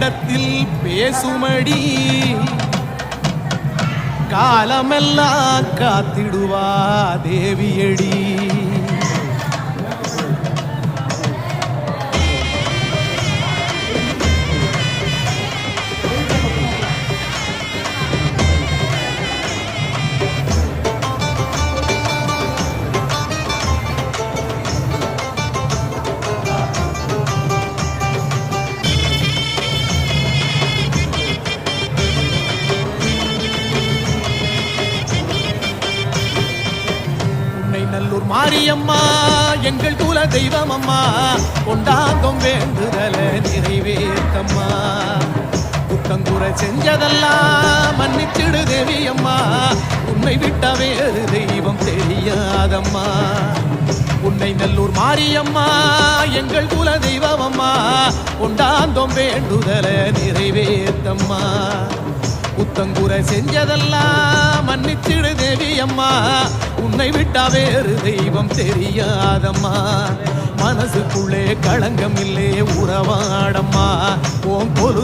இடத்தில் பேசுமடி காலமெல்லாம் காத்திடுவா தேவியடி. நல்லூர் மாரியம்மா எங்கள் குல தெய்வம் அம்மா, கொண்டாங்கும் வேண்டுதல நிறைவேற்றம்மா. குத்தங்குறை செஞ்சதெல்லாம் மன்னிச்சிடு தேவி அம்மா, உன்னை விட்ட வேறு தெய்வம் தெரியாதம்மா. உன்னை நல்லூர் மாரியம்மா எங்கள் குல தெய்வம் அம்மா, கொண்டாந்தோம் வேண்டுதல நிறைவேற்றம்மா. குத்தங்குறை செஞ்சதெல்லாம் மன்னிச்சிடு தேவி அம்மா, உன்னை விட்டா வேறு தெய்வம் தெரியாதம்மா. மனசுக்குள்ளே களங்கம் இல்லே உறவாடம்மா, ஓம் பொரு